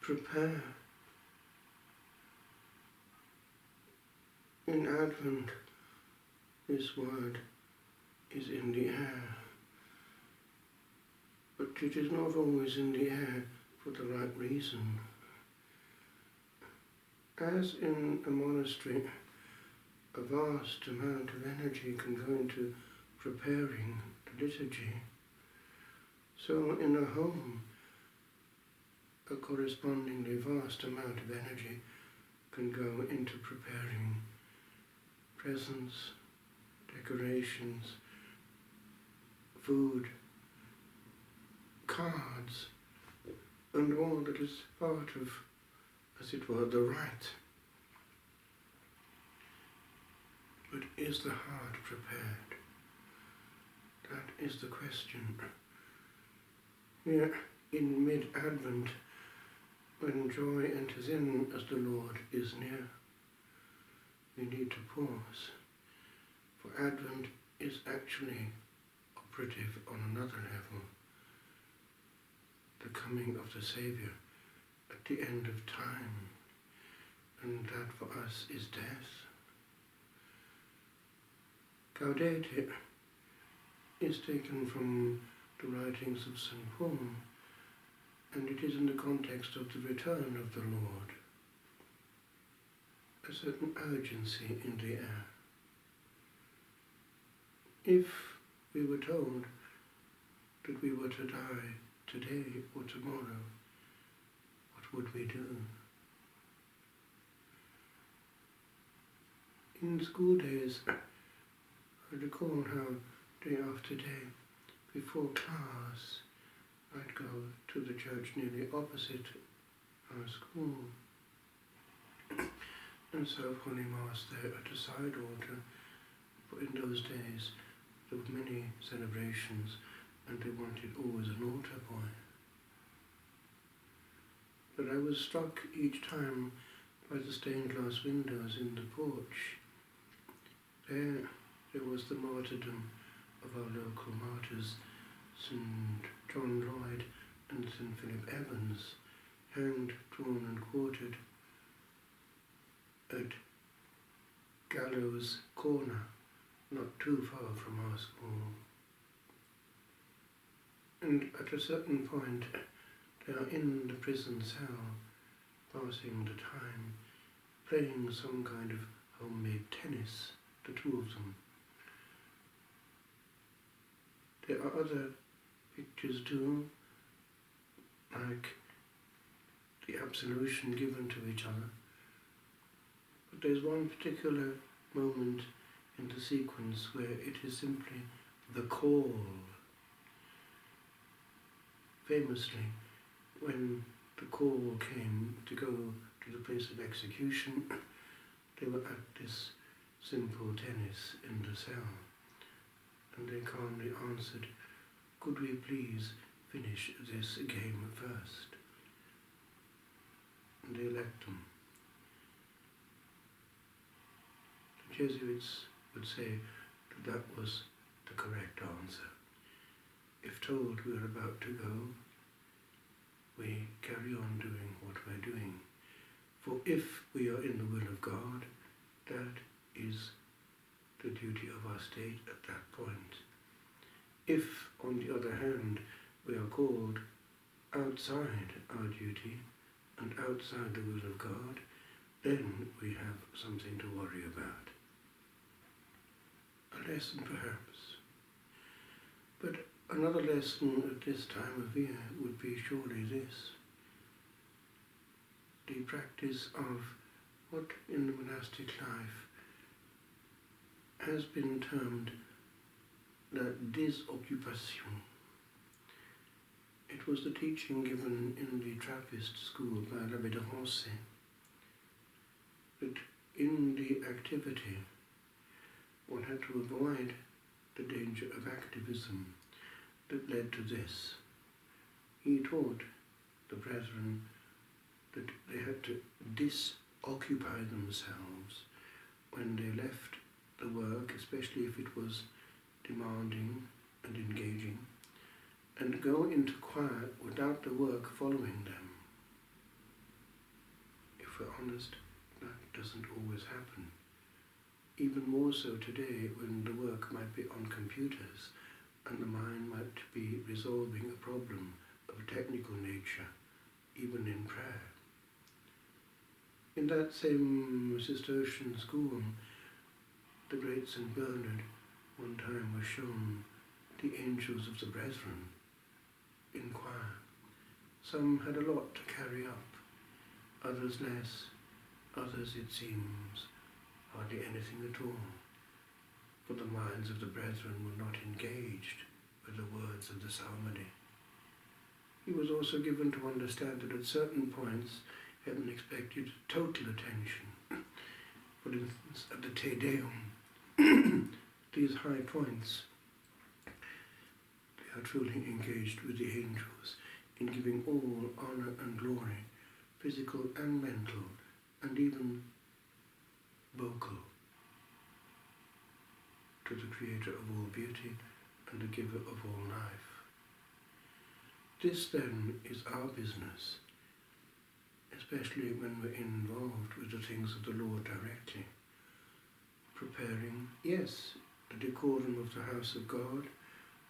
prepare. In Advent, this word is in the air, but it is not always in the air for the right reason. As in a monastery, a vast amount of energy can go into preparing the liturgy, so in a home, a correspondingly vast amount of energy can go into preparing presents, decorations, food, cards, and all that is part of, as it were, the rite. But is the heart prepared? That is the question. Here in mid-Advent, when joy enters in as the Lord is near, we need to pause, for Advent is actually operative on another level, the coming of the Saviour at the end of time, and that for us is death. Gaudete is taken from the writings of St. Paul, and it is in the context of the return of the Lord, a certain urgency in the air. If we were told that we were to die today or tomorrow, what would we do? In school days, I recall how day after day, before class, I'd go to the church nearly opposite our school and serve Holy Mass there at a side altar. For in those days there were many celebrations and they wanted always an altar boy. But I was struck each time by the stained glass windows in the porch. There was the martyrdom of our local martyrs, St. John Lloyd and St. Philip Evans, hanged, drawn and quartered at Gallows Corner, not too far from our school. And at a certain point, they are in the prison cell, passing the time, playing some kind of homemade tennis, the two of them. There are other pictures too, like the absolution given to each other. But there's one particular moment in the sequence where it is simply the call. Famously, when the call came to go to the place of execution, they were at this simple tennis in the cell, and they calmly answered, "Could we please finish this game first?" And they let them. The Jesuits would say that that was the correct answer. If told we are about to go, we carry on doing what we're doing. For if we are in the will of God, that is the duty of our state at that point. If, on the other hand, we are called outside our duty and outside the will of God, then we have something to worry about. A lesson perhaps. But another lesson at this time of year would be surely this: the practice of what in the monastic life has been termed la désoccupation. It was the teaching given in the Trappist school by l'Abbé de Rancé, that in the activity one had to avoid the danger of activism that led to this. He taught the brethren that they had to disoccupy themselves when they left the work, especially if it was demanding and engaging, and go into quiet without the work following them. honest, that doesn't always happen. Even more so today, when the work might be on computers and the mind might be resolving a problem of a technical nature, even in prayer. In that same Cistercian school, the great St. Bernard one time was shown the angels of the brethren in choir. Some had a lot to carry up, others less, others, it seems, hardly anything at all, for the minds of the brethren were not engaged with the words of the psalmody. He was also given to understand that at certain points heaven expected total attention. For instance, at the Te Deum, these high points, they are truly engaged with the angels in giving all honor and glory, physical and mental, and even vocal, to the Creator of all beauty and the Giver of all life. This then is our business, especially when we're involved with the things of the Lord directly. Preparing, yes, the decorum of the house of God,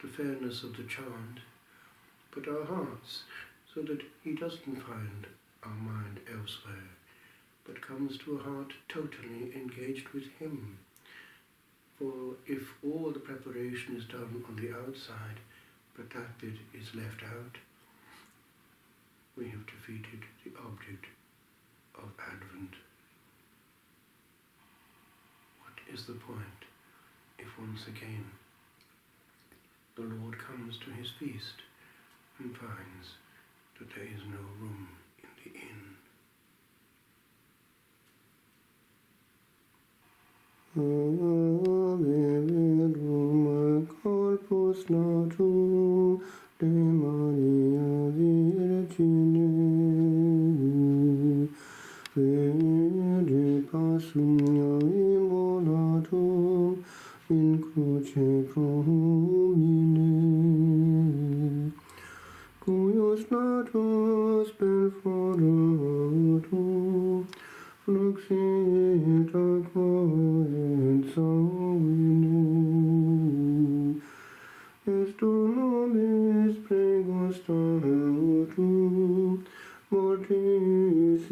the fairness of the chant, but our hearts, so that He doesn't find our mind elsewhere, but comes to a heart totally engaged with Him. For if all the preparation is done on the outside, but that bit is left out, we have defeated the object of Advent. What is the point if once again the Lord comes to His feast and finds that there is no room in the inn? Corpus Natum de Maria Virgine, Vede passum immolatum in cruce pro homine, cuius natus perforatum fluxit aqua et sanguine, est nobis pregos tautum mortis